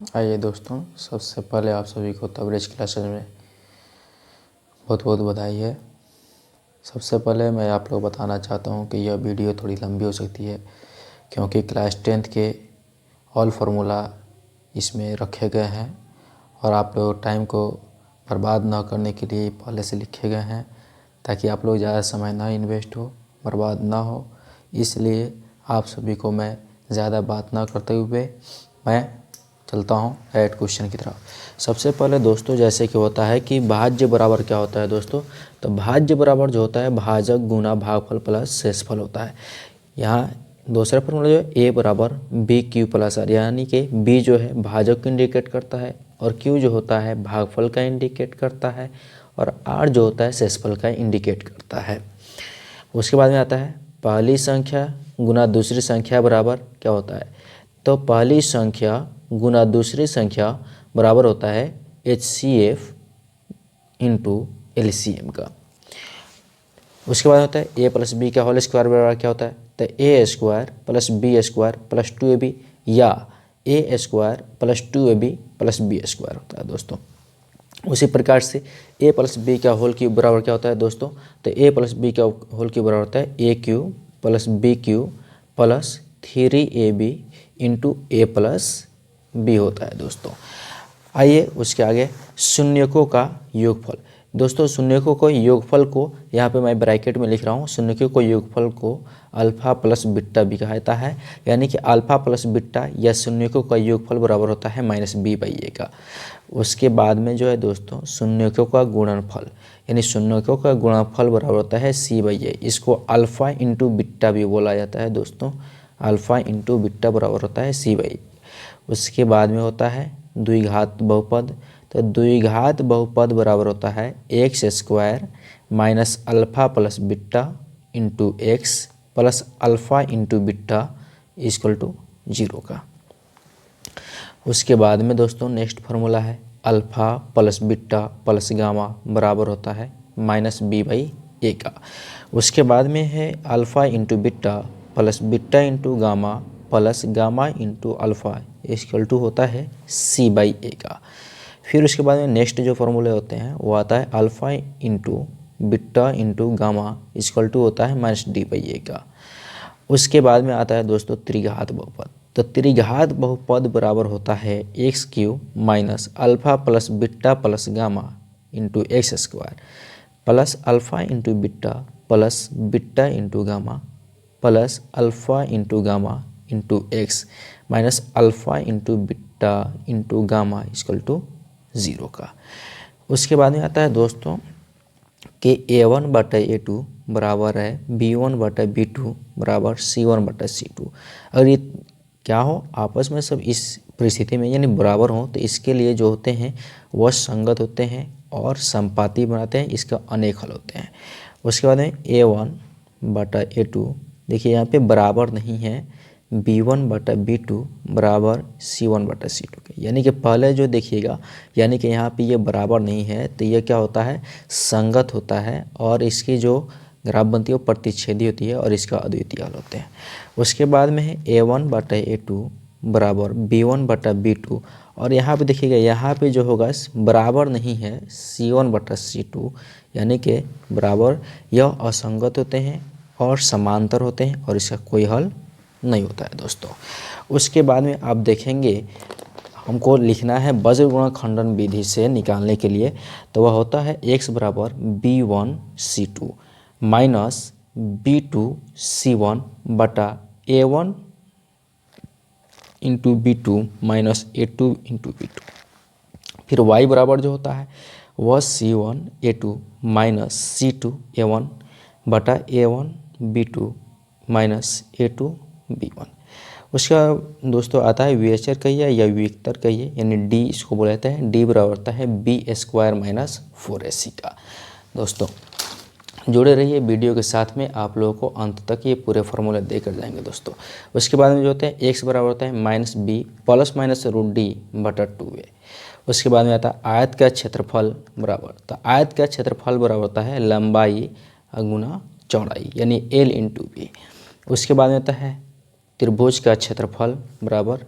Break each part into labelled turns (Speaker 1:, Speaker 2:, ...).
Speaker 1: आइए दोस्तों, सबसे पहले आप सभी को तबरेज क्लासेज में बहुत बहुत बधाई है। सबसे पहले मैं आप लोग बताना चाहता हूं कि यह वीडियो थोड़ी लंबी हो सकती है क्योंकि क्लास 10th के ऑल फार्मूला इसमें रखे गए हैं और आप लोग टाइम को बर्बाद ना करने के लिए पहले से लिखे गए हैं ताकि आप लोग ज़्यादा समय ना इन्वेस्ट हो, बर्बाद ना हो। इसलिए आप सभी को मैं ज़्यादा बात ना करते हुए मैं चलता हूँ डायरेक्ट क्वेश्चन की तरफ। सबसे पहले दोस्तों, जैसे कि होता है कि भाज्य बराबर क्या होता है दोस्तों, तो भाज्य बराबर जो होता है भाजक गुना भागफल प्लस शेषफल होता है। यहाँ दूसरा फॉर्मूला जो है ए बराबर बी क्यू प्लस आर, यानी कि बी जो है भाजक को इंडिकेट करता है और क्यू जो होता है भागफल का इंडिकेट करता है और आर जो होता है शेषफल का इंडिकेट करता है। उसके बाद में आता है पहली संख्या गुना दूसरी संख्या बराबर क्या होता है, तो पहली संख्या गुना दूसरी संख्या बराबर होता है HCF इंटू LCM का। उसके बाद होता है ए प्लस बी का होल स्क्वायर बराबर क्या होता है, तो A square plus B square plus 2ab या A square plus 2ab plus B square होता है दोस्तों। उसी प्रकार से ए प्लस बी का होल क्यूब बराबर क्या होता है दोस्तों, तो ए प्लस बी का होल क्यूब बराबर होता है A cube plus B cube plus 3ab into A plus B होता है दोस्तों। आइए उसके आगे शून्यकों का योगफल। दोस्तों शून्यकों को योगफल को यहाँ पे मैं ब्रैकेट में लिख रहा हूँ, शून्यकों को योगफल को अल्फा प्लस बीटा भी कहता है, यानी कि अल्फा प्लस बीटा या शून्यकों का योगफल बराबर होता है -b/a का। उसके बाद में जो है दोस्तों शून्यकों का गुणनफल, यानी शून्यकों का गुणनफल बराबर होता है c/a। इसको अल्फा इंटू बीटा भी बोला जाता है दोस्तों, अल्फा इंटू बीटा बराबर होता है c/a। उसके बाद में होता है द्विघात बहुपद, तो द्विघात बहुपद बराबर होता है x square minus alpha plus beta into x plus alpha into beta equal to 0 का। उसके बाद में दोस्तों नेक्स्ट फार्मूला है alpha plus beta plus gamma बराबर होता है -b/a का। उसके बाद में है alpha into beta plus beta into gamma plus gamma into alpha equal to होता है c/a का। फिर उसके बाद में नेक्स्ट जो फार्मूले होते हैं वो आता है alpha into beta into gamma equal to होता है -d/a का। उसके बाद में आता है दोस्तों त्रिघात बहुपद, तो त्रिघात बहुपद बराबर होता है x cube minus alpha plus beta plus gamma into x square plus alpha into beta plus beta into gamma plus alpha into gamma into x minus alpha into beta into gamma equal to 0 का। उसके बाद में आता है दोस्तों कि a1/a2 बराबर है b1/b2 बराबर c1/c2। अगर ये क्या हो आपस में सब इस परिस्थिति में यानी बराबर हो तो इसके लिए जो होते हैं वह संगत होते हैं और संपाती बनाते हैं, इसका अनेक हल होते हैं। उसके बाद में a1/a2 देखिए यहाँ पे बराबर नहीं है b1/b2 बराबर c1/c2 के, यानी कि पहले जो देखिएगा यानी कि यहाँ पे ये बराबर नहीं है तो ये क्या होता है संगत होता है और इसकी जो ग्राफ बनती है वो प्रतिच्छेदी होती है और इसका अद्वितीय हल होते हैं। उसके बाद में है a1/a2 बराबर b1/b2 और यहाँ पे देखिएगा यहाँ पे जो होगा बराबर नहीं है c1/c2, यानी कि बराबर यह असंगत होते हैं और समांतर होते हैं और इसका कोई हल नहीं होता है दोस्तों। उसके बाद में आप देखेंगे हमको लिखना है वज्र गुणा खंडन विधि से निकालने के लिए, तो वह होता है x बराबर b1c2 माइनस b2c1 बटा a1 into b2 minus a2 into b2। फिर y बराबर जो होता है वह c1a2 माइनस c2a1 बटा a1 b2 minus a2 b1। उसका दोस्तों आता है विएचर कहिए या विक्तर कहिए, यानी डी इसको बोला जाता है, डी बराबर होता है b² माइनस 4ac का। दोस्तों जुड़े रहिए वीडियो के साथ में, आप लोगों को अंत तक ये पूरे फार्मूले देकर जाएंगे दोस्तों। उसके बाद में जो होते हैं x बराबर होता है -b प्लस माइनस √d/2a। उसके बाद में आता है आयत का क्षेत्रफल बराबर, तो आयत का क्षेत्रफल बराबर होता है लंबाई गुना चौड़ाई यानी l इंटू b। उसके बाद में आता है त्रिभुज का क्षेत्रफल बराबर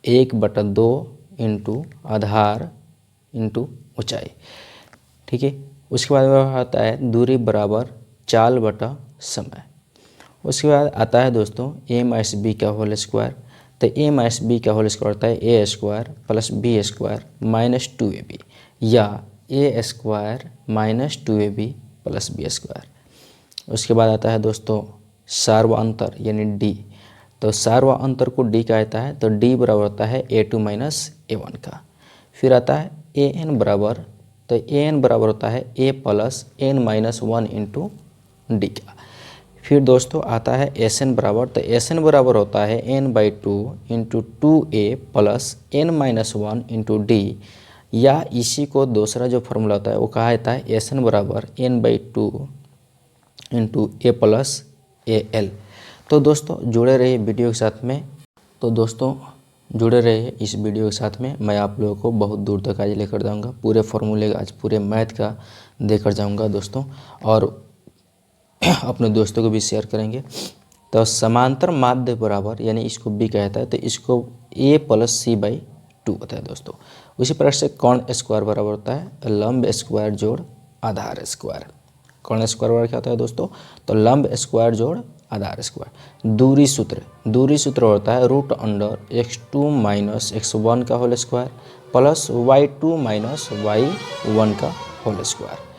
Speaker 1: 1/2 इंटू आधार इंटू ऊंचाई। ठीक है, उसके बाद आता है दूरी बराबर चाल बटा समय। उसके बाद आता है दोस्तों a माइनस बी का होल स्क्वायर। तो a माइनस बी का होल स्क्वायर होता है A square plus B square minus 2ab, या A square minus 2ab plus B square. उसके बाद आता है दोस्तों सार्वअंतर यानी d। तो सार्वअंतर को d का आता है तो d बराबर होता है a2 माइनस a1 का। फिर आता है an बराबर, तो an बराबर होता है a plus n minus 1 into D का। फिर दोस्तों आता है Sn बराबर, तो Sn बराबर होता है n/2 into 2a plus n minus 1 into D, या इसी को दूसरा जो फॉर्मूला होता है वो कहा जाता है Sn बराबर n/2 into a plus al। तो दोस्तों जुड़े रहिए वीडियो के साथ में। तो दोस्तों जुड़े रहिए इस वीडियो के साथ में, मैं आप लोगों को बहुत दूर तक आज लेकर जाऊंगा, पूरे फॉर्मूले आज पूरे मैथ का देकर जाऊंगा दोस्तों, और अपने दोस्तों को भी शेयर करेंगे। तो समांतर माध्य बराबर यानी इसको बी कहता है, तो इसको a प्लस c/2 होता है दोस्तों। उसी प्रकार से कर्ण स्क्वायर बराबर होता है लंब स्क्वायर जोड़ आधार स्क्वायर। कर्ण स्क्वायर बराबर क्या होता है दोस्तों, तो लंब स्क्वायर जोड़ आधार स्क्वायर। दूरी सूत्र होता है root under x2 minus x1 का whole square plus y2 minus y1 का होल स्क्वायर।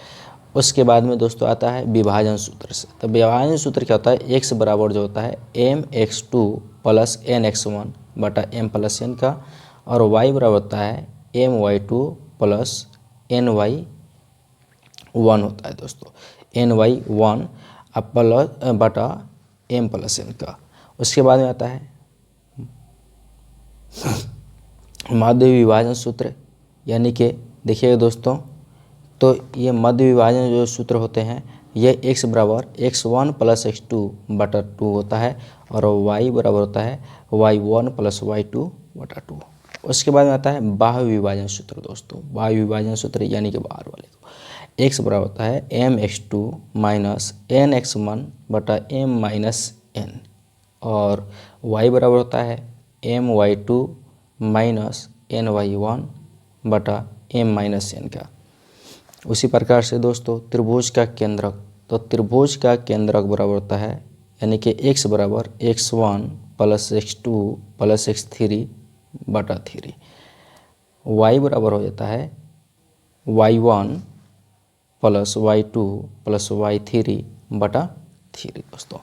Speaker 1: उसके बाद में दोस्तों आता है विभाजन सूत्र से। तो विभाजन सूत्र क्या होता है, x बराबर जो होता है mx2 प्लस nx1 बटा m प्लस n का, और y बराबर होता है my2 प्लस ny1 होता है दोस्तों, ny1 प्लस बटा m प्लस n का। उसके बाद में आता है मध्य विभाजन सूत्र, यानी कि देखिएगा दोस्तों, तो ये मध्य विभाजन जो सूत्र होते हैं ये x बराबर x1 प्लस x2 बटा 2 होता है, और y बराबर होता है y1 प्लस y2 बटा 2। उसके बाद में आता है बाह्य विभाजन सूत्र दोस्तों। बाह्य विभाजन सूत्र यानी कि बाहर वाले को, x बराबर होता है mx2 माइनस nx1 बटा m माइनस n, और y बराबर होता है my2 माइनस ny1 बटा m माइनस n का। उसी प्रकार से दोस्तों त्रिभुज का केंद्रक, तो त्रिभुज का केंद्रक बराबर होता है यानी कि x बराबर x1 plus x2 plus x3 बटा 3, y बराबर हो जाता है y1 plus y2 plus y3 बटा 3 दोस्तों।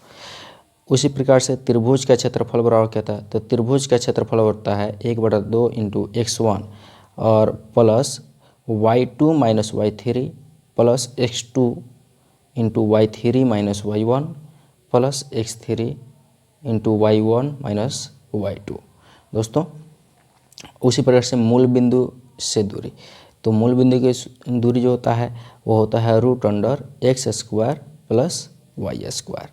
Speaker 1: उसी प्रकार से त्रिभुज का क्षेत्रफल बराबर क्या था, तो त्रिभुज का क्षेत्रफल होता है 1/2 इंटू x1 और plus y2 minus y3 plus x2 into y3 minus y1 plus x3 into y1 minus y2 दोस्तों। उसी प्रकार से मूल बिंदु से दूरी, तो मूल बिंदु की दूरी जो होता है वो होता है root under x square plus y square.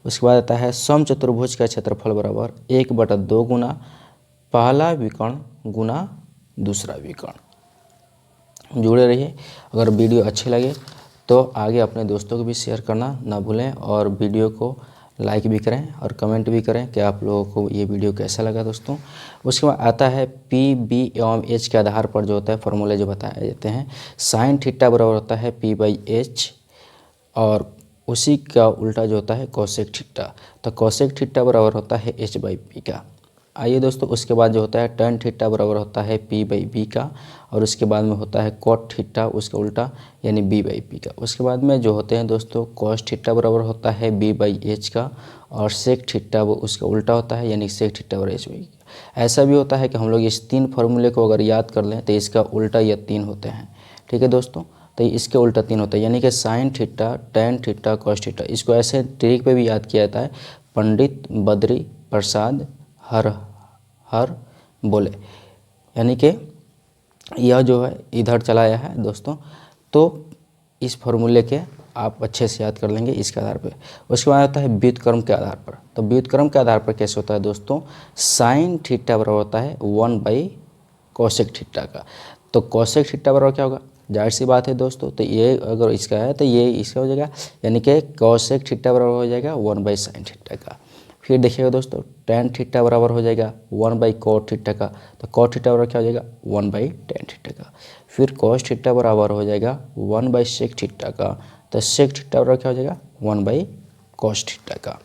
Speaker 1: उसके बाद आता है समचतुर्भुज का क्षेत्रफल बराबर 1/2 गुना पहला विकर्ण गुना दूसरा विकर्ण। जुड़े रहिए। अगर वीडियो अच्छी लगे तो आगे अपने दोस्तों को भी शेयर करना ना भूलें, और वीडियो को लाइक भी करें और कमेंट भी करें कि आप लोगों को ये वीडियो कैसा लगा दोस्तों। उसके बाद आता है पी बी एवं एच के आधार पर जो होता है फॉर्मूले जो बताए जाते हैं। साइन थीटा बराबर होता है p/h, और उसी का उल्टा जो होता है कोसेक थीटा, तो कोसेक थीटा बराबर होता है h/p का। आइए दोस्तों, उसके बाद जो होता है टन थीटा बराबर होता है p/b का, और उसके बाद में होता है कोट थीटा उसका उल्टा यानी b/p का। उसके बाद में जो होते हैं दोस्तों कोस थीटा बराबर होता है b/h का, और सेक थीटा वो उसका उल्टा होता है यानी सेक थीटा बराबर h/p का। ऐसा भी होता है कि हम लोग इस 3 फार्मूले को अगर याद कर लें तो इसका उल्टा ये 3 होते हैं। ठीक है दोस्तों, तो इसके उल्टा 3 होता है यानी कि sine theta, tan theta, cos theta. इसको ऐसे ट्रिक पे भी याद किया जाता है, पंडित बद्री प्रसाद हर बोले, यानी कि यह जो है इधर चलाया है दोस्तों। तो इस फॉर्मूले के आप अच्छे से याद कर लेंगे इसके आधार पर। उसके बाद आता है व्युत्क्रम के आधार पर। तो व्युत्क्रम के आधार पर कैसे होता है दोस्तों, साइन थीटा बराबर होता है 1/कोसेक थीटा का। तो कोसेक थीटा बराबर क्या होगा, जाहिर सी बात है दोस्तों, तो ये अगर इसका है तो ये इसका हो जाएगा, यानी कि कोसेक थीटा बराबर हो जाएगा 1/साइन थीटा का। फिर देखिएगा दोस्तों tan थीटा बराबर हो जाएगा 1/cot थीटा का, तो cot थीटा बराबर क्या हो जाएगा 1/tan थीटा का। फिर cos थीटा बराबर हो जाएगा 1/sec थीटा का, तो sec थीटा बराबर क्या हो जाएगा 1/cos थीटा का।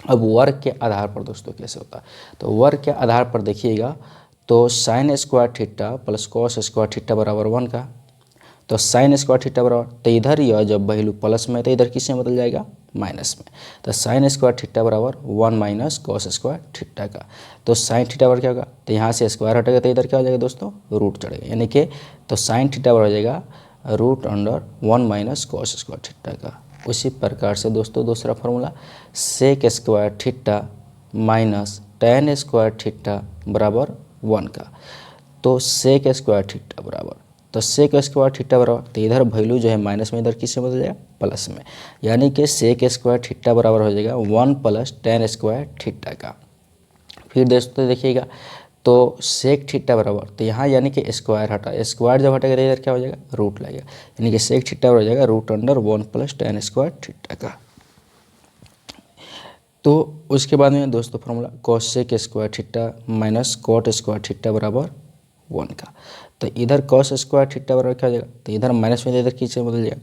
Speaker 1: अब वर्ग के आधार पर दोस्तों कैसे होता है, तो वर्ग के आधार पर देखिएगा तो sin square theta plus cos square theta बराबर 1 का, तो sin स्क्वायर थीटा बराबर, तो इधर यह जब वैल्यू प्लस में तो इधर किस में बदल जाएगा माइनस में, तो sin स्क्वायर थीटा बराबर 1 माइनस कॉस स्क्वायर थीटा का। तो sin थीटा बराबर क्या होगा, तो यहाँ से स्क्वायर हटेगा तो इधर क्या हो जाएगा दोस्तों रूट चढ़ेगा, यानी कि तो sin थीटा बराबर हो जाएगा √1 माइनस कॉस स्क्वायर थीटा का। उसी प्रकार से दोस्तों दूसरा formula sec square theta minus tan square theta बराबर 1 का, तो सेक स्क्वायर थीटा बराबर, तो सेक स्क्वायर थीटा बराबर, तो इधर वैल्यू जो है माइनस में, इधर किससे बदल जाएगा प्लस में, यानी कि सेक स्क्वायर थीटा बराबर हो जाएगा 1 प्लस tan स्क्वायर थीटा का। फिर दोस्तों देखिएगा तो सेक थीटा बराबर, तो यहाँ यानी कि स्क्वायर हटा, स्क्वायर जब हटेगा तो इधर क्या हो जाएगा रूट लगेगा, यानी कि सेक थीटा बराबर हो जाएगा √1 प्लस tan स्क्वायर थीटा का। तो उसके बाद में दोस्तों formula cos sec square theta minus cot square theta बराबर 1 का, तो इधर cos स्क्वायर थीटा बराबर क्या हो जाएगा, तो इधर माइनस में इधर किससे बदल जाएगा,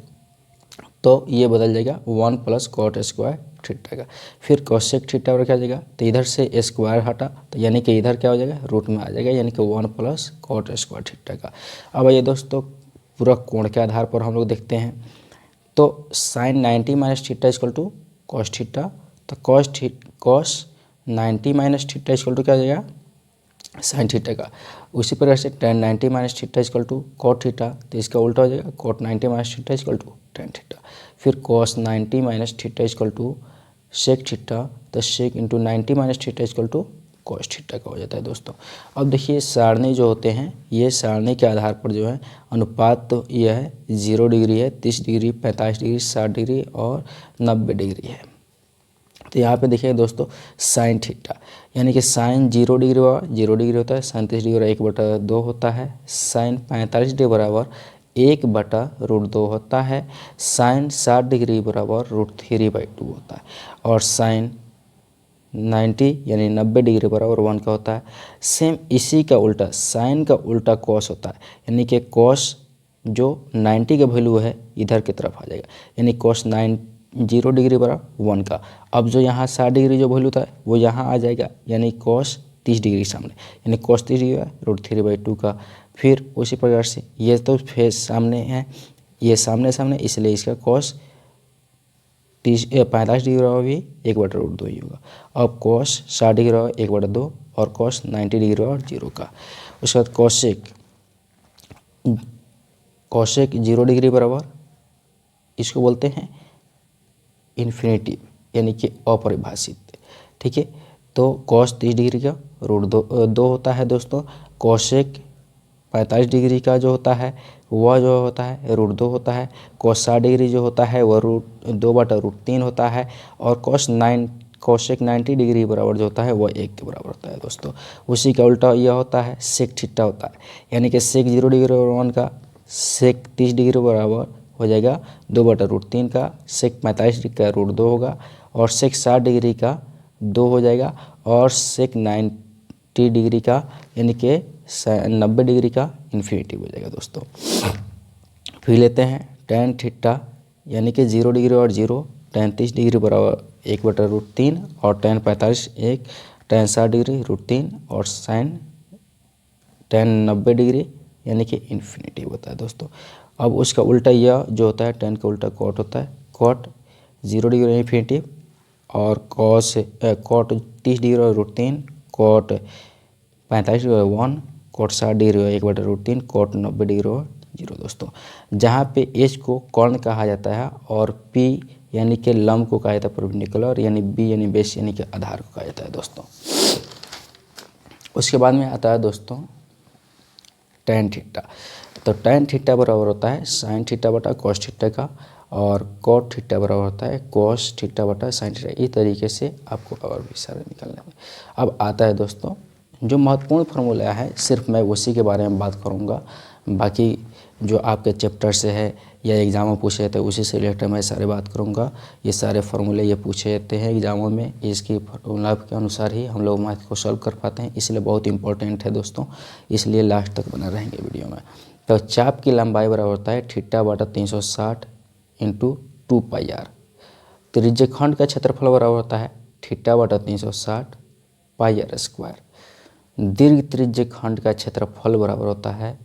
Speaker 1: तो ये बदल जाएगा 1 प्लस cot स्क्वायर थीटा का। फिर cos सेक थीटा बराबर क्या हो जाएगा, तो इधर से स्क्वायर हटा, तो यानी कि इधर क्या हो जाएगा रूट में आ जाएगा, यानी कि 1 प्लस cot स्क्वायर थीटा का। अब ये दोस्तों पूरा कोण के आधार पर हम लोग देखते हैं, तो sin 90 minus theta equal to cos theta, तो cos 90 minus theta equal to क्या हो जाएगा साइन थीटा का। उसी प्रकार से tan 90 minus theta equal to cot theta, तो इसका उल्टा हो जाएगा cot 90 minus theta equal to tan theta. फिर cos 90 minus theta equal to sec theta, तो sec into 90 minus theta equal to cos theta का हो जाता है दोस्तों। अब देखिए सारणी जो होते हैं, ये सारणी के आधार पर जो है अनुपात, तो यह है 0 डिग्री है, 30 डिग्री, 45 डिग्री, 60 डिग्री और 90 डिग्री है। तो यहाँ पे देखिए दोस्तों साइन थीटा, यानी कि साइन 0 डिग्री होता है, 37 डिग्री 1/2 होता है, साइन 45 डिग्री बराबर 1/√2 होता है, साइन 60 डिग्री बराबर √3/2 होता है, और साइन 90 यानी 90 डिग्री बराबर 1 का होता है। सेम इसी का उल्टा साइन का उल्टा कॉस होता है, यानी कि कॉस जो 90 का वैल्यू है इधर की तरफ आ जाएगा, यानी कॉस 0 डिग्री बराबर 1 का। अब जो यहाँ 60 डिग्री जो वैल्यू था वो यहाँ आ जाएगा, यानी कॉस 30 डिग्री सामने, यानी कॉस 30 डिग्री √3/2 का। फिर उसी प्रकार से ये तो फेस सामने है, ये सामने इसलिए इसका कॉस 45 डिग्री बराबर भी 1/√2 ही होगा। अब कॉस 60 डिग्री बराबर 1/2 और कॉस 90 डिग्री बराबर 0 का। उसके बाद कॉसेक 0 डिग्री बराबर इसको बोलते हैं इन्फिनिटी, यानी कि अपरिभाषित, ठीक है। तो कॉस 30 डिग्री का √2 होता है दोस्तों। कॉसेक 45 डिग्री का जो होता है वह जो होता है √2 होता है। कॉस 60 डिग्री जो होता है वह √2/√3 होता है, और कॉसेक 90 डिग्री बराबर जो होता है वह 1 के बराबर होता है दोस्तों। उसी का उल्टा यह होता है सेक थीटा होता है, यानी कि सेक 0 डिग्री बराबर 1 का, सेक 30 डिग्री बराबर हो जाएगा 2/√3 का, सेक 45 डिग्री का √2 होगा, और सेक 60 डिग्री का 2 हो जाएगा, और सेक 90 डिग्री का यानी कि 90 डिग्री का इन्फिनिटी हो जाएगा दोस्तों। फिर लेते हैं tan थीटा, यानी कि 0 डिग्री और 0, tan 30 डिग्री बराबर 1/√3 और tan 45 1, tan 60 डिग्री √3 और साइन tan 90 डिग्री यानी कि इन्फिनिटी होता है दोस्तों। अब उसका उल्टा यह जो होता है tan का उल्टा cot होता है, cot 0 डिग्री इन्फिनिटी, और cot 30 डिग्री और √3, cot 45 degree 1, cot 60 degree 1/√3, cot 90 degree 0 दोस्तों। जहाँ पे h को कर्ण कहा जाता है और p यानी कि लंब को कहा जाता है परपेंडिकुलर, यानी b यानी बेस यानी कि आधार को कहा जाता है दोस्तों। उसके बाद में आता है दोस्तों tan थीटा। तो tan थीटा बराबर होता है साइन थीटा बटा cos थीटा का, और cot थीटा बराबर होता है cos थीटा बटा साइन थीटा। इस तरीके से आपको और भी सारे निकलने में। अब आता है दोस्तों जो महत्वपूर्ण फार्मूला है, सिर्फ मैं उसी के बारे में बात करूंगा, बाकी जो आपके चैप्टर से है या एग्ज़ाम में पूछे जाते हैं उसी से रिलेटेड मैं सारी बात करूँगा। ये सारे फार्मूले ये पूछे जाते हैं एग्ज़ामों में, इसकी फार्मूला के अनुसार ही हम लोग मैथ को सॉल्व कर पाते हैं, इसलिए बहुत इंपॉर्टेंट है दोस्तों, इसलिए लास्ट तक बना रहेंगे वीडियो में। तो चाप की लंबाई बराबर होता है θ/360 इंटू 2πr। त्रिज्य खंड का क्षेत्रफल बराबर होता है θ/360 πr²। दीर्घ त्रिज्य खंड का क्षेत्रफल बराबर होता है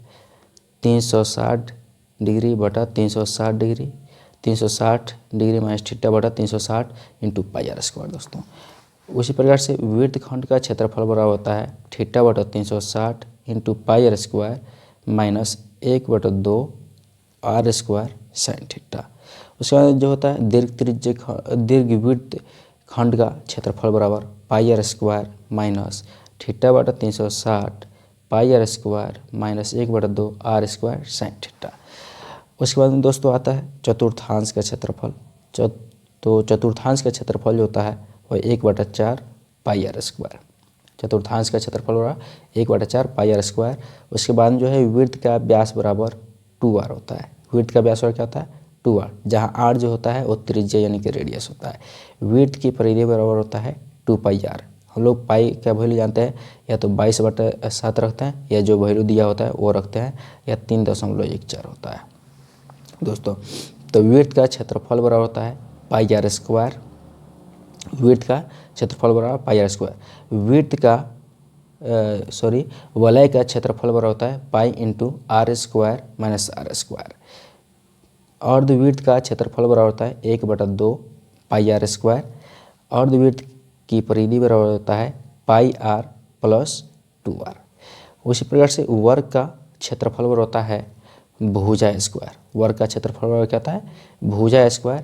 Speaker 1: 360 डिग्री बटा 360 degree, 360 degree minus θ/360 into πr² दोस्तों। उसी प्रकार से वृत्त खंड का क्षेत्रफल बराबर होता है θ/360 into πr² minus 1/2 r² sin θ। उसके बाद जो होता है दीर्घ वृत्त खंड का क्षेत्रफल बराबर πr² minus θ/360 πr² minus 1/2 r² sin θ। उसके बाद में दोस्तों आता है चतुर्थांश का क्षेत्रफल। तो चतुर्थांश का क्षेत्रफल जो होता है वह 1/4 πr²। चतुर्थांश का क्षेत्रफल हो रहा 1/4 πr²। उसके बाद जो है वृत्त का व्यास बराबर 2r होता है। वृत्त का व्यास क्या होता है 2r, जहाँ r जो होता है वो त्रिज्या यानी कि रेडियस होता है। वृत्त की परिधि बराबर होता है 2πr। हम लोग पाई का वैल्यू जानते हैं, या तो 22/7 रखते हैं, या जो वैल्यू दिया होता है वो रखते हैं, या 3.14 होता है दोस्तों। तो वृत्त का क्षेत्रफल बराबर होता है πr²। वृत्त का क्षेत्रफल बराबर πr²। वृत्त का वलय का क्षेत्रफल बराबर होता है pi into r² minus r²। अर्धवृत्त का क्षेत्रफल बराबर होता है 1/2 πr²। अर्धवृत्त की परिधि बराबर होता है πr + 2r। उसी प्रकार से वर्ग का क्षेत्रफल बराबर होता है भुजा²। वर्ग का क्षेत्रफल बराबर क्या होता है भुजा²,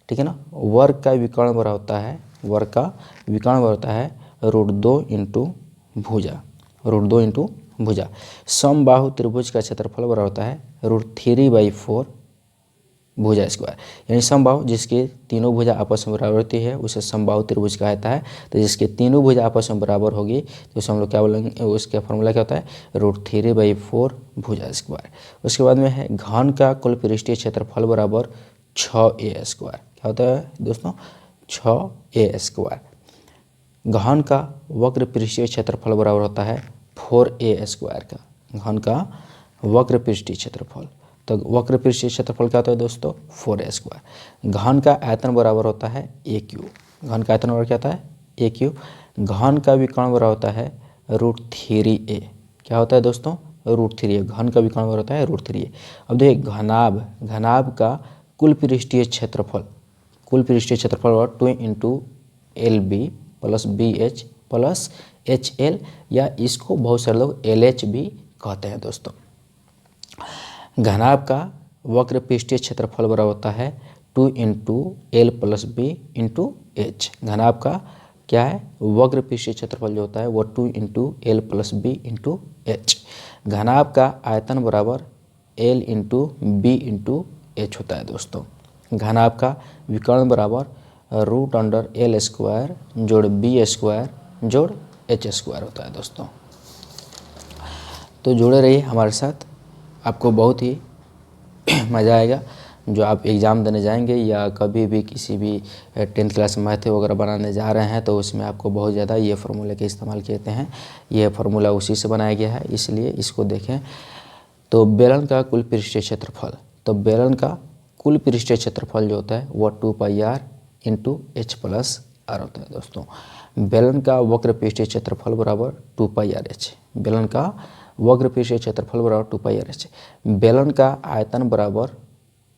Speaker 1: ठीक है ना। वर्ग का विकर्ण बराबर होता है √2 इंटू भुजा, √2 इंटू भुजा। समबाहु त्रिभुज का क्षेत्रफल बराबर होता है √3/4 भुजा²। यानी समबाहु जिसके तीनों भुजा आपस में बराबर होती है उसे समबाहु त्रिभुज कहा जाता है। तो जिसके तीनों भुजा आपस में बराबर होगी तो उसे हम लोग क्या बोलेंगे, उसका फॉर्मूला क्या होता है √3/4 भुजा²। उसके बाद में है घन का कुल पृष्ठीय क्षेत्रफल बराबर 6a²। क्या होता है दोस्तों 6a²। घन का वक्र पृष्ठीय क्षेत्रफल बराबर होता है 4a² का। घन का वक्र पृष्ठीय क्षेत्रफल, तो वक्र पृष्ठीय क्षेत्रफल क्या होता है दोस्तों 4a²। घन का आयतन बराबर होता है a³। घन का आयतन बराबर क्या होता है a³। घन का विकर्ण बराबर होता है √3a। क्या होता है दोस्तों √3a। घन का विकर्ण बराबर होता है √3a। अब देखिए घनाभ का कुल पृष्ठीय क्षेत्रफल बराबर 2 इंटू LB + BH + HL, या इसको बहुत सारे लोग LH भी कहते हैं दोस्तों। घनाभ का वक्र पृष्ठीय क्षेत्रफल बराबर होता है 2 into L + B into H। घनाभ का क्या है वक्र पृष्ठीय क्षेत्रफल जो होता है वो 2 into L + B into H। घनाभ का आयतन बराबर L into B into H होता है दोस्तों। घनाभ का विकर्ण बराबर √L² जोड़ B² जोड़ H² होता है दोस्तों। तो जुड़े रहिए हमारे साथ, आपको बहुत ही मज़ा आएगा। जो आप एग्ज़ाम देने जाएंगे या कभी भी किसी भी 10th क्लास मैथ वगैरह बनाने जा रहे हैं तो उसमें आपको बहुत ज़्यादा ये फार्मूले के इस्तेमाल किए हैं। ये फार्मूला उसी से बनाया गया है, इसलिए इसको देखें। तो बेलन का कुल पृष्ठीय क्षेत्रफल, तो बेलन का कुल पृष्ठीय क्षेत्रफल जो होता है वो 2πr इंटू H + r होता है दोस्तों। बेलन का वक्र पृष्ठीय क्षेत्रफल बराबर 2πrh। बेलन का वक्र पृष्ठीय क्षेत्रफल बराबर 2πrh। बेलन का आयतन बराबर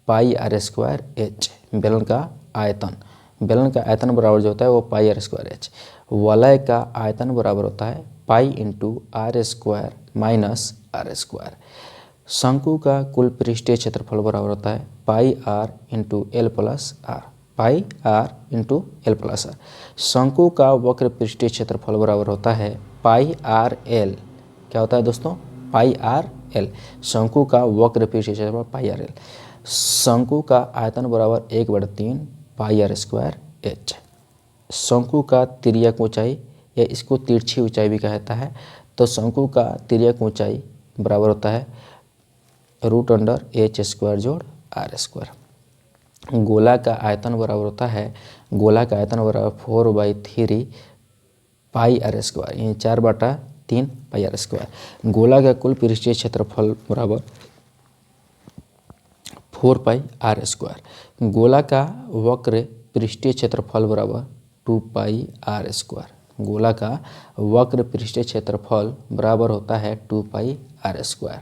Speaker 1: πr²h। बेलन का आयतन बराबर जो होता है वो πr²h। वलय का आयतन बराबर होता है pi into r² minus r²। शंकु का कुल पृष्ठीय क्षेत्रफल बराबर होता है πr इंटू L + r। शंकु का वक्र पृष्ठीय क्षेत्रफल बराबर होता है πrl। क्या होता है दोस्तों πrl। शंकु का वक्र पृष्ठीय क्षेत्रफल πrl। शंकु का आयतन बराबर 1/3 πr²h। शंकु का तिर्यक ऊंचाई, या इसको तिरछी ऊंचाई भी कहता है, तो शंकु का तिर्यक ऊंचाई बराबर होता है रूट अंडर एच स्क्वायर जोड़ आर स्क्वायर। गोला का आयतन बराबर होता है, गोला का आयतन बराबर 4/3 पाई आर स्क्वायर, यानी 4/3 पाई आर स्क्वायर। गोला का कुल पृष्ठीय क्षेत्रफल बराबर 4 पाई आर स्क्वायर। गोला का वक्र पृष्ठीय क्षेत्रफल बराबर 2 पाई आर स्क्वायर। गोला का वक्र पृष्ठीय क्षेत्रफल बराबर होता है 2 पाई आर स्क्वायर।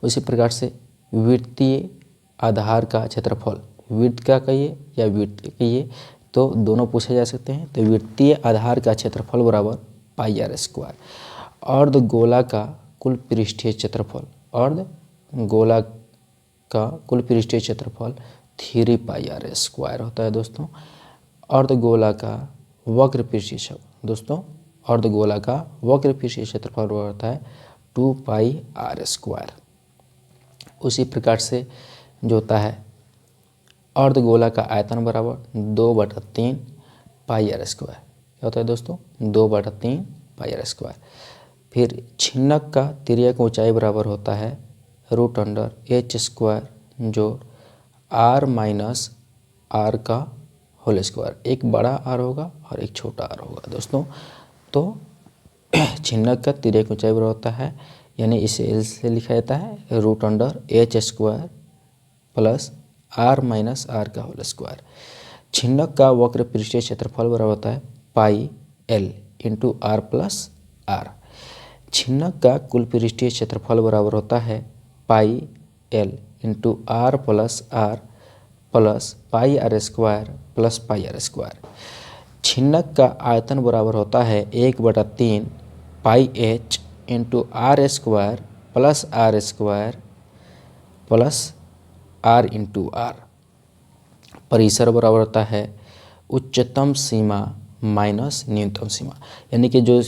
Speaker 1: उसी प्रकार से वृत्तीय आधार का क्षेत्रफल, वृत्त का कहिए या वृत्त कहिए तो दोनों पूछे जा सकते हैं। तो वृत्तीय आधार का क्षेत्रफल बराबर पाई आर स्क्वायर। अर्धगोला का कुल पृष्ठीय क्षेत्रफल, अर्धगोला का कुल पृष्ठीय क्षेत्रफल 3 पाई आर स्क्वायर होता है दोस्तों। अर्धगोला का वक्र पृष्ठीय दोस्तों, अर्धगोला का वक्र पृष्ठीय क्षेत्रफल होता है 2 पाई आर स्क्वायर। उसी प्रकार से जो होता है अर्धगोला का आयतन बराबर 2/3 पाई आर स्क्वायर। क्या होता है दोस्तों? 2/3 पाई आर स्क्वायर। फिर छिन्नक का तिर्यक ऊंचाई बराबर होता है रूट अंडर एच स्क्वायर जोड़ आर माइनस आर का होल स्क्वायर। एक बड़ा आर होगा और एक छोटा आर होगा दोस्तों। तो छिन्नक का तिर्यक ऊंचाई बराबर होता है, यानी इसे लिखा जाता है root under H square plus R minus R का होल स्क्वायर। छिन्नक का वक्र पृष्ठीय क्षेत्रफल बराबर होता है pi L into R plus R. छिन्नक का कुल पृष्ठीय क्षेत्रफल बराबर होता है pi L into R plus R plus pi R square plus pi R square. छिन्नक का आयतन बराबर होता है 1/3 pi H into R square plus R square plus R into are. परिसर बराबर होता है उच्चतम सीमा माइनस न्यूनतम सीमा, यानी कि जो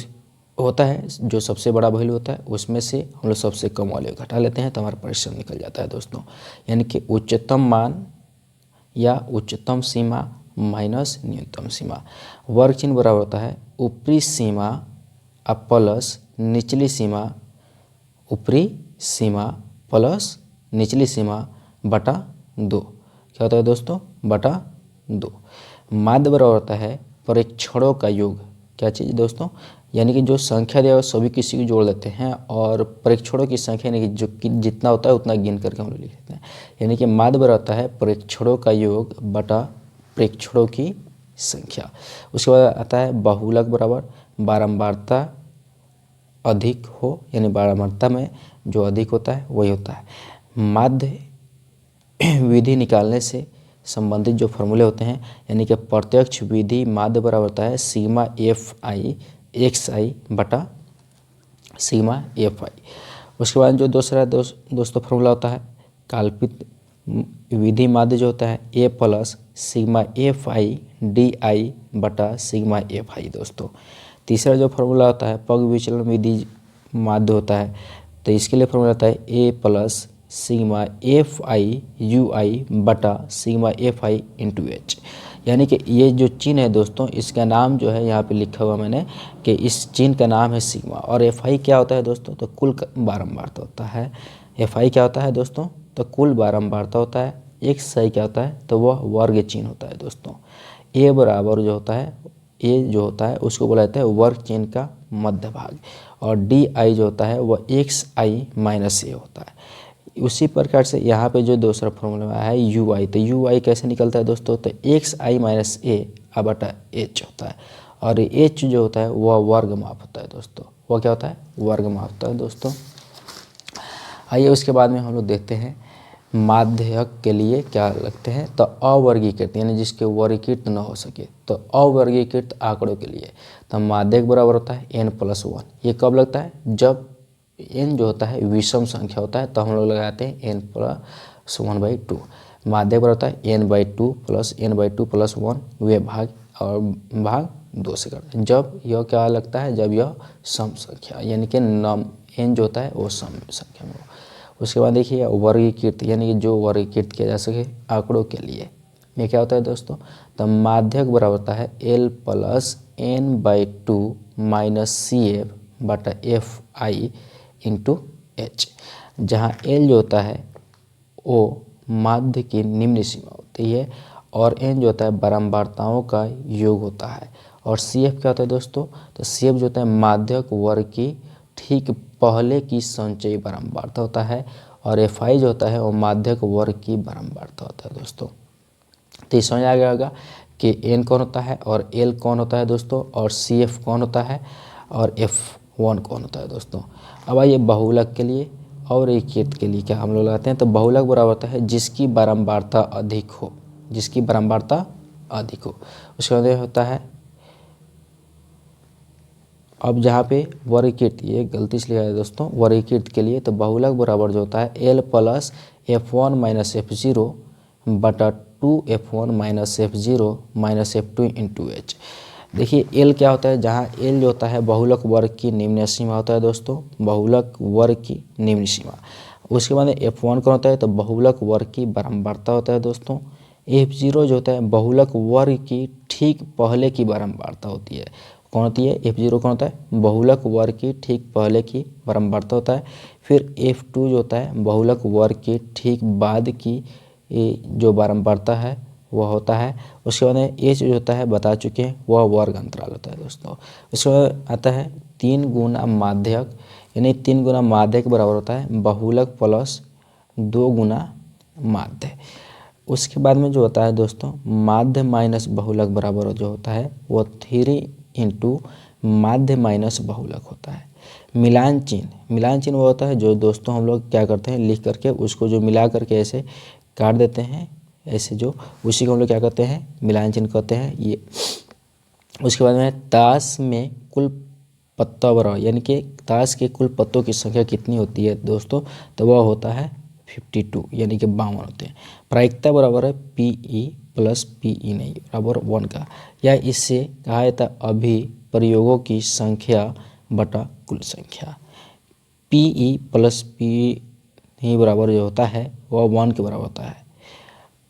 Speaker 1: होता है, जो सबसे बड़ा वैल्यू होता है उसमें से हम लोग सबसे कम वाले घटा लेते हैं तो हमारा परिसर निकल जाता है दोस्तों। यानी कि उच्चतम मान या उच्चतम सीमा माइनस न्यूनतम सीमा। वर्ग चिन्ह बराबर होता है ऊपरी सीमा प्लस निचली सीमा, ऊपरी सीमा प्लस निचली सीमा बटा 2। क्या होता है दोस्तों? बटा 2। माध्य बराबर होता है परीक्षणों का योग। क्या चीज़ दोस्तों? यानी कि जो संख्या दिया है सभी किसी को जोड़ लेते हैं और परीक्षणों की संख्या यानी कि जो जितना होता है उतना गिन करके हम लोग लिख लेते हैं। यानी कि माध्य बराबर होता है परीक्षणों का योग बटा प्रेक्षणों की संख्या। उसके बाद आता है बहुलक बराबर बारंबारता अधिक हो, यानी बारंबारता में जो अधिक होता है वही होता है। माध्य विधि निकालने से संबंधित जो फॉर्मूले होते हैं, यानी कि प्रत्यक्ष विधि माध्य बराबर होता है सिग्मा एफ आई एक्स आई बटा सिग्मा एफ आई। उसके बाद जो दूसरा दोस्तों फॉर्मूला होता है काल्पनिक विधि माध्य जो होता है A plus sigma F I D I बटा सिग्मा एफ आई दोस्तों। तीसरा जो फॉर्मूला होता है पग विचलन विधि माध्य होता है, तो इसके लिए फॉर्मूला होता है A plus sigma F I U I बटा sigma F I into H. यानी कि ये जो चिन्ह है दोस्तों, इसका नाम जो है यहाँ पे लिखा हुआ मैंने कि इस चिन्ह का नाम है सिग्मा। और एफ आई क्या होता है दोस्तों? तो कुल बारंबारता होता है। एफ आई क्या होता है दोस्तों? तो कुल बारंबारता होता है। एक्स आई क्या होता है? तो वह वर्ग चिन्ह होता है दोस्तों। ए बराबर जो होता है, ए जो होता है उसको बोला जाता है वर्ग चिन्ह का मध्य भाग, और डी आई जो होता है वह एक्स आई माइनस ए होता है। उसी प्रकार से यहाँ पे जो दूसरा फॉर्मूला है यू आई, तो यू आई कैसे निकलता है दोस्तों? तो एक्स आई माइनस ए बटा एच होता है, और एच जो होता है वह वर्ग माप होता है दोस्तों। वह क्या होता है? वर्ग माप होता है दोस्तों। आइए उसके बाद में हम लोग देखते हैं माध्यक के लिए क्या लगते हैं। तो अवर्गीकृत यानी जिसके वर्गीकृत न हो सके, तो अवर्गीकृत आंकड़ों के लिए तो माध्यक बराबर होता है n+1। ये कब लगता है? जब n जो होता है विषम संख्या होता है, तो हम लोग लगाते हैं n+1/2। माध्यक बराबर होता है n/2 प्लस n/2 प्लस 1 वे भाग, और भाग 2 से करते हैं। जब यह क्या लगता है? जब यह सम संख्या यानी कि n जो होता है वो सम संख्या में हो। उसके बाद देखिए वर्गीकृत यानी कि जो वर्गीकृत किया जा सके आंकड़ों के लिए, ये क्या होता है दोस्तों? तो माध्यक बराबर होता है l plus n/2 minus C F बटा एफ आई इंटू एच। जहाँ एल जो होता है वो माध्य की निम्न सीमा होती है और एन जो होता है बारंबारताओं का योग होता है। और सी एफ क्या होता है दोस्तों, तो सी एफ जो होता है माध्यक वर्ग की ठीक पहले की संचयी बारंबारता होता है और एफ आई जो होता है वो माध्यक वर्ग की बारंबारता होता है दोस्तों। तो ये समझ आ गया होगा कि एन कौन होता है और एल कौन होता है दोस्तों, और सी एफ कौन होता है और एफ वन कौन होता है दोस्तों। अब आइए बहुलक के लिए और एकीकृत के लिए क्या हम लोग लगाते हैं, तो बहुलक बराबर होता है जिसकी बारंबारता अधिक हो, जिसकी बारंबारता अधिक हो। उसके बाद होता है, अब जहाँ पे वर्गीकृत, ये गलती से लिखा है दोस्तों, वर्गीकृत के लिए तो बहुलक बराबर जो होता है L plus F one minus F zero बटा 2f1 minus F0 minus F2 into H. देखिए एल क्या होता है, जहाँ एल जो होता है बहुलक वर्ग की निम्न सीमा होता है दोस्तों, बहुलक वर्ग की निम्न सीमा। उसके बाद F1 कौन होता है, तो बहुलक वर्ग की बारंबारता होता है दोस्तों। F0 जो होता है बहुलक वर्ग की ठीक पहले की बारंबारता होती है। कौन होती है, F0 कौन होता है, बहुलक वर्ग की ठीक पहले की बारंबारता होता है। फिर F2 जो होता है बहुलक वर्ग की ठीक बाद की जो बारंबारता है वह होता है। उसके बाद एच जो होता है बता चुके हैं, वह वर्ग अंतराल होता है दोस्तों। उसके बाद आता है 3 गुना माध्यक, यानी 3 गुना माध्यक बराबर होता है बहुलक प्लस 2 गुना माध्य। उसके बाद में जो होता है दोस्तों माध्य माइनस बहुलक बराबर जो होता है वो 3 इंटू माध्य माइनस बहुलक होता है। मिलान चिन्ह वो होता है जो दोस्तों हम लोग क्या करते हैं, लिख करके उसको जो मिला करके ऐसे काट देते हैं, ऐसे जो उसी को हम लोग क्या कहते हैं, मिलान चिन्ह कहते हैं ये। उसके बाद में ताश में कुल पत्ता बराबर, यानी कि ताश के कुल पत्तों की संख्या कितनी होती है दोस्तों, तो वह होता है 52, यानी कि 52 होते हैं। प्रायिकता बराबर है P E plus P E नहीं बराबर 1 का, या इससे कहा जाता है अभी प्रयोगों की संख्या बटा कुल संख्या। पी ई प्लस पी नहीं बराबर जो होता है वह 1 के बराबर होता है।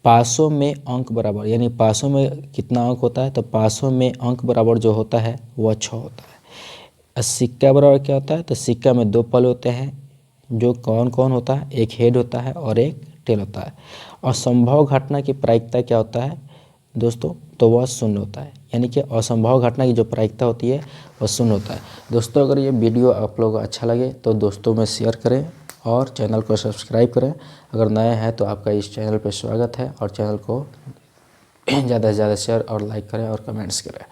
Speaker 1: पासों में अंक बराबर, यानी पासों में कितना अंक होता है, तो पासों में अंक बराबर जो होता है वह 6 होता है। और सिक्का बराबर क्या होता है, तो सिक्का में 2 पल होते हैं, जो कौन कौन होता है, एक हेड होता है और एक टेल होता है। और संभव घटना की प्रायिकता क्या होता है दोस्तों, तो वह 0 होता है, यानी कि असंभव घटना की जो प्रायिकता होती है वह 0 होता है। दोस्तों अगर ये वीडियो आप लोगों को अच्छा लगे तो दोस्तों में शेयर करें और चैनल को सब्सक्राइब करें। अगर नए हैं तो आपका इस चैनल पर स्वागत है, और चैनल को ज़्यादा से ज़्यादा शेयर और लाइक करें और कमेंट्स करें।